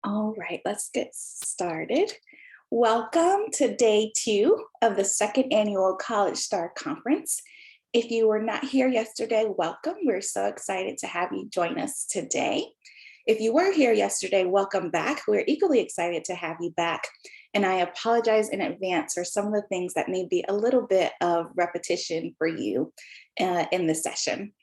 All right, let's get started. Welcome to day 2 of the second annual College Star Conference. If you were not here yesterday, welcome. We're so excited to have you join us today. If you were here yesterday, welcome back. We're equally excited to have you back. And I apologize in advance for some of the things that may be a little bit of repetition for you in this session.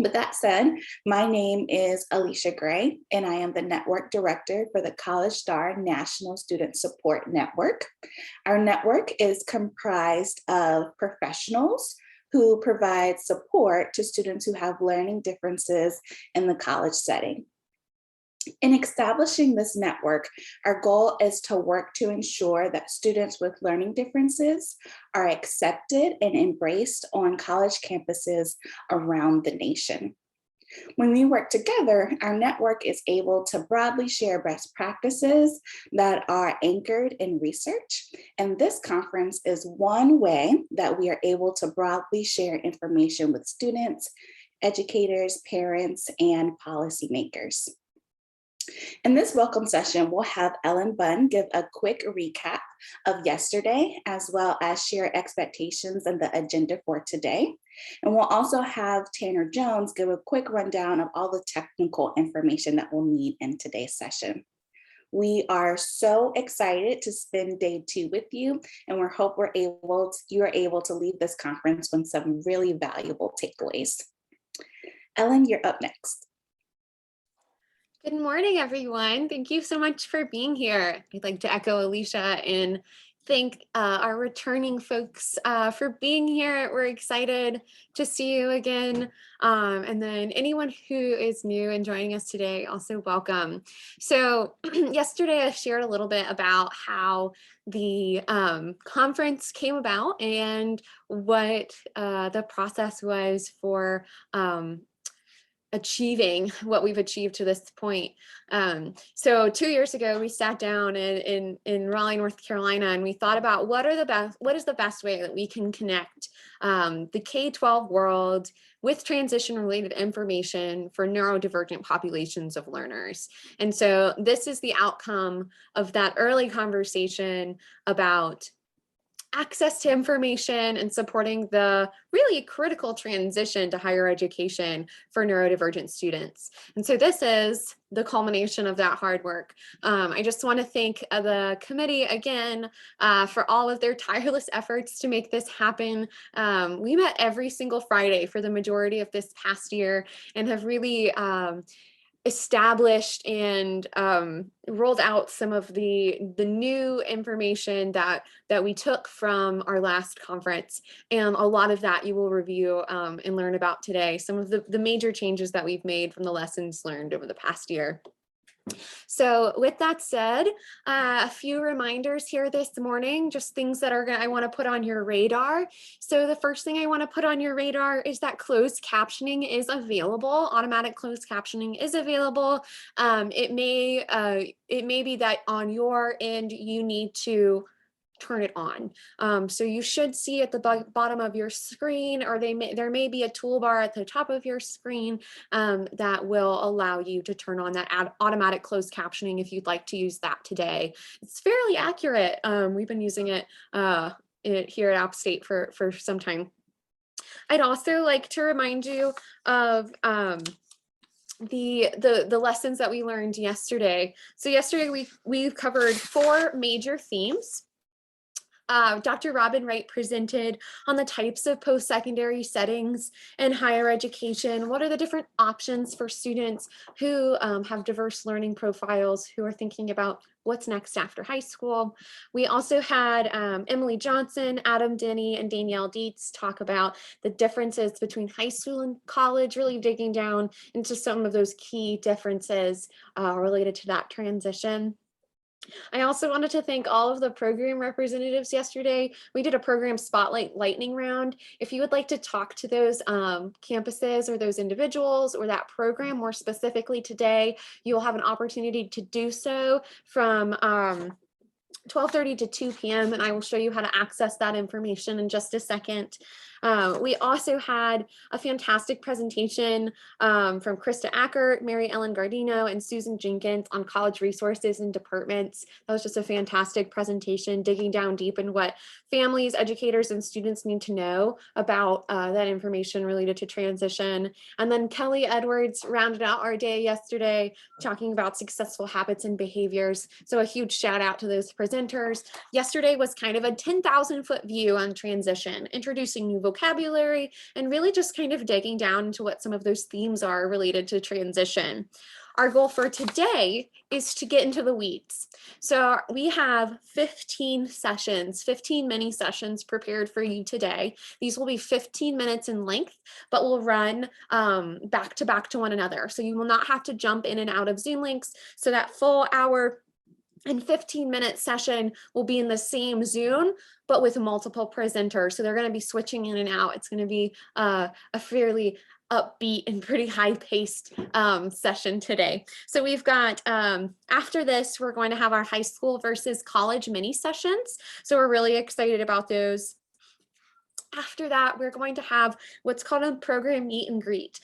With that said, my name is Alicia Gray, and I am the Network Director for the College Star National Student Support Network. Our network is comprised of professionals who provide support to students who have learning differences in the college setting. In establishing this network, our goal is to work to ensure that students with learning differences are accepted and embraced on college campuses around the nation. When we work together, our network is able to broadly share best practices that are anchored in research. And this conference is one way that we are able to broadly share information with students, educators, parents, and policymakers. In this welcome session, we'll have Ellen Bunn give a quick recap of yesterday, as well as share expectations and the agenda for today. And we'll also have Tanner Jones give a quick rundown of all the technical information that we'll need in today's session. We are so excited to spend day 2 with you, and we hope you are able to leave this conference with some really valuable takeaways. Ellen, you're up next. Good morning, everyone. Thank you so much for being here. I'd like to echo Alicia and thank our returning folks for being here. We're excited to see you again. And then anyone who is new and joining us today, also welcome. So yesterday I shared a little bit about how the conference came about and what the process was for achieving what we've achieved to this point. So 2 years ago, we sat down in Raleigh, North Carolina, and we thought about what is the best way that we can connect the K-12 world with transition-related information for neurodivergent populations of learners. And so this is the outcome of that early conversation about access to information and supporting the really critical transition to higher education for neurodivergent students. And so this is the culmination of that hard work. I just want to thank the committee again for all of their tireless efforts to make this happen. We met every single Friday for the majority of this past year and have really established and rolled out some of the new information that we took from our last conference, and a lot of that you will review and learn about today. Some of the major changes that we've made from the lessons learned over the past year. So with that said, a few reminders here this morning, just things that I want to put on your radar. So the first thing I want to put on your radar is that closed captioning is available. Automatic closed captioning is available. It may be that on your end you need to turn it on. So you should see at the bottom of your screen, or there may be a toolbar at the top of your screen that will allow you to turn on that automatic closed captioning if you'd like to use that today. It's fairly accurate. We've been using it here at App State for some time. I'd also like to remind you of the lessons that we learned yesterday. So yesterday we covered 4 major themes. Dr. Robin Wright presented on the types of post-secondary settings in higher education. What are the different options for students who have diverse learning profiles, who are thinking about what's next after high school? We also had Emily Johnson, Adam Denny, and Danielle Dietz talk about the differences between high school and college, really digging down into some of those key differences related to that transition. I also wanted to thank all of the program representatives yesterday. We did a program spotlight lightning round. If you would like to talk to those campuses or those individuals or that program more specifically today, you will have an opportunity to do so from 12:30 to 2 p.m. and I will show you how to access that information in just a second. We also had a fantastic presentation from Krista Ackert, Mary Ellen Gardino, and Susan Jenkins on college resources and departments. That was just a fantastic presentation, digging down deep in what families, educators, and students need to know about that information related to transition. And then Kelly Edwards rounded out our day yesterday, talking about successful habits and behaviors. So a huge shout out to those presenters. Yesterday was kind of a 10,000-foot view on transition, introducing new vocabulary and really just kind of digging down into what some of those themes are related to transition. Our goal for today is to get into the weeds. So we have 15 sessions, 15 mini sessions prepared for you today. These will be 15 minutes in length, but will run back to back to one another. So you will not have to jump in and out of Zoom links. So that full hour and 15-minute session will be in the same Zoom, but with multiple presenters. So they're going to be switching in and out. It's going to be a fairly upbeat and pretty high-paced session today. So we've got, after this, we're going to have our high school versus college mini sessions. So we're really excited about those. After that, we're going to have what's called a program meet and greet,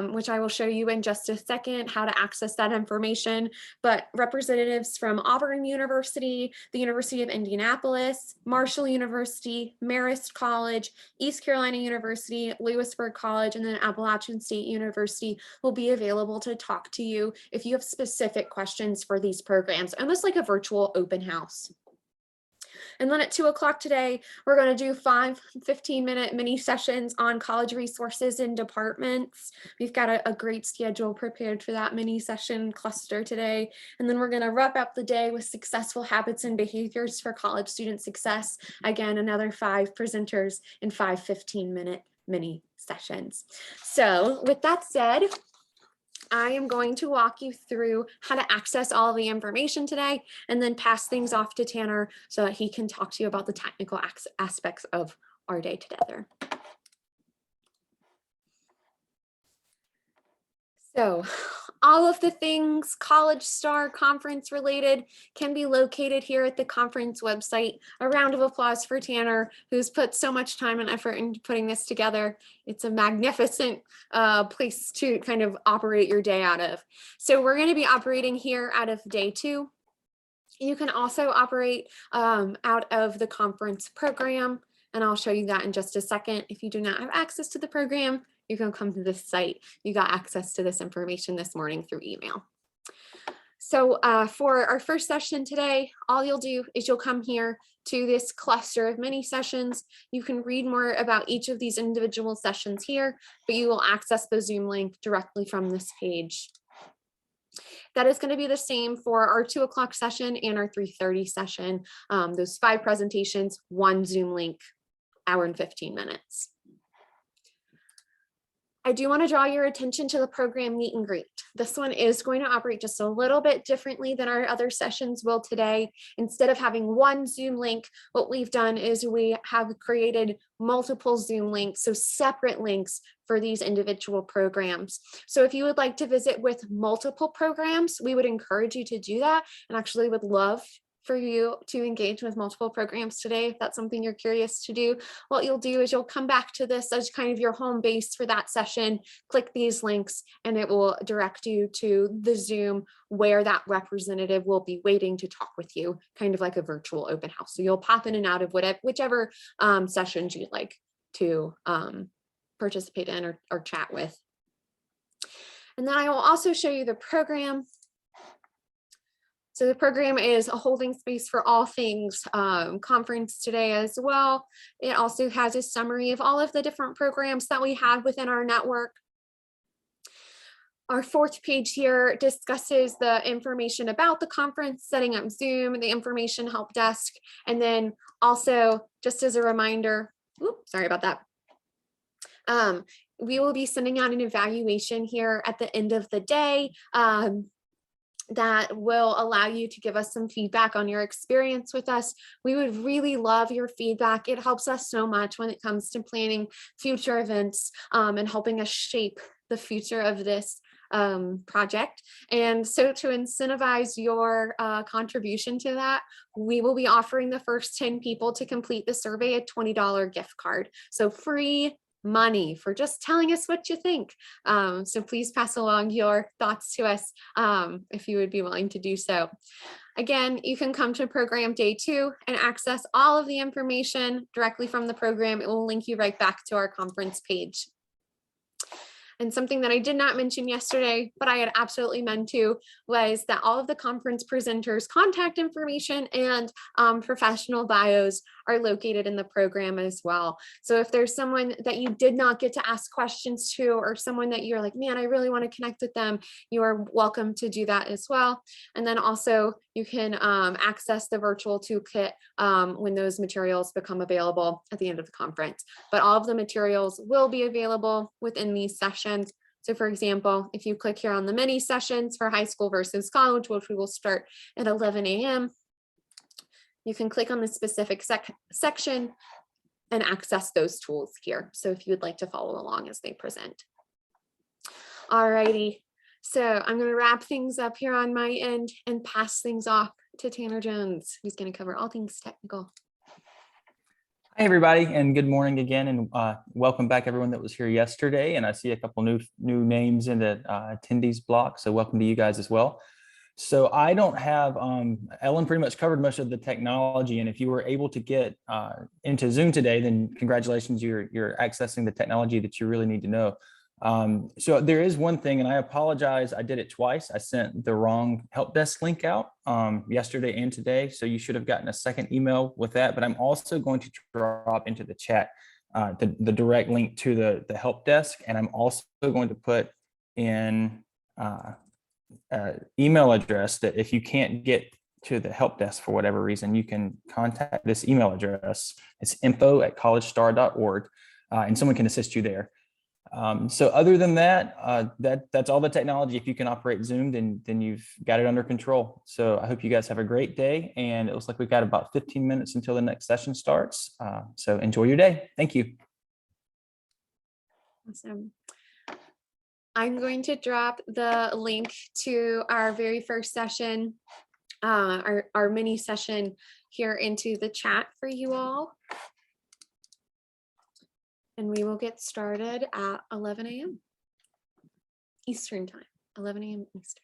which I will show you in just a second how to access that information. But representatives from Auburn University, the University of Indianapolis, Marshall University, Marist College, East Carolina University, Lewisburg College, and then Appalachian State University will be available to talk to you if you have specific questions for these programs, almost like a virtual open house. And then at 2 o'clock today, we're going to do 5 15-minute mini sessions on college resources and departments. We've got a great schedule prepared for that mini session cluster today. And then we're going to wrap up the day with successful habits and behaviors for college student success. Again, another 5 presenters in 5 15-minute mini sessions. So with that said, I am going to walk you through how to access all the information today and then pass things off to Tanner so that he can talk to you about the technical aspects of our day together. So all of the things College Star conference related can be located here at the conference website. A round of applause for Tanner, who's put so much time and effort into putting this together. It's a magnificent place to kind of operate your day out of. So we're going to be operating here out of day 2. You can also operate out of the conference program, and I'll show you that in just a second. If you do not have access to the program, you can come to this site. You got access to this information this morning through email. So for our first session today, all you'll do is you'll come here to this cluster of mini sessions. You can read more about each of these individual sessions here, but you will access the Zoom link directly from this page. That is going to be the same for our 2 o'clock session and our 3:30 session. Those 5 presentations, 1 Zoom link, hour and 15 minutes. I do want to draw your attention to the program meet and greet. This one is going to operate just a little bit differently than our other sessions will today. Instead of having 1 Zoom link, what we've done is we have created multiple Zoom links, so separate links for these individual programs. So if you would like to visit with multiple programs, we would encourage you to do that, and actually would love for you to engage with multiple programs today. If that's something you're curious to do, what you'll do is you'll come back to this as kind of your home base for that session, click these links, and it will direct you to the Zoom where that representative will be waiting to talk with you, kind of like a virtual open house. So you'll pop in and out of whichever sessions you'd like to participate in or chat with. And then I will also show you the program. So the program is a holding space for all things conference today as well. It also has a summary of all of the different programs that we have within our network. Our 4th page here discusses the information about the conference, setting up Zoom, the information help desk, and then also just as a reminder, sorry about that. We will be sending out an evaluation here at the end of the day. That will allow you to give us some feedback on your experience with us. We would really love your feedback. It helps us so much when it comes to planning future events and helping us shape the future of this project. And so to incentivize your contribution to that, we will be offering the first 10 people to complete the survey a $20 gift card. So free money for just telling us what you think. So please pass along your thoughts to us if you would be willing to do so. Again, you can come to program day 2 and access all of the information directly from the program. It will link you right back to our conference page. And something that I did not mention yesterday, but I had absolutely meant to, was that all of the conference presenters' contact information and professional bios are located in the program as well. So if there's someone that you did not get to ask questions to, or someone that you're like, man, I really want to connect with them, you are welcome to do that as well. And then also you can access the virtual toolkit when those materials become available at the end of the conference. But all of the materials will be available within these sessions. So for example, if you click here on the mini sessions for high school versus college, which we will start at 11 a.m., you can click on the specific section and access those tools here. So if you would like to follow along as they present. Alrighty, so I'm going to wrap things up here on my end and pass things off to Tanner Jones, who's going to cover all things technical. Hi, everybody, and good morning again, and welcome back everyone that was here yesterday. And I see a couple new names in the attendees block, so welcome to you guys as well. So I don't have, Ellen pretty much covered most of the technology, and if you were able to get into Zoom today, then congratulations, you're accessing the technology that you really need to know. So there is one thing, and I apologize, I did it twice. I sent the wrong help desk link out yesterday and today, so you should have gotten a second email with that, but I'm also going to drop into the chat the direct link to the help desk, and I'm also going to put in email address that if you can't get to the help desk for whatever reason, you can contact this email address. It's info@collegestar.org, and someone can assist you there. So other than that, that's all the technology. If you can operate Zoom, then you've got it under control. So I hope you guys have a great day, and it looks like we've got about 15 minutes until the next session starts. So enjoy your day. Thank you. Awesome. I'm going to drop the link to our very first session, our mini session here into the chat for you all. And we will get started at 11 a.m. Eastern time, 11 a.m. Eastern.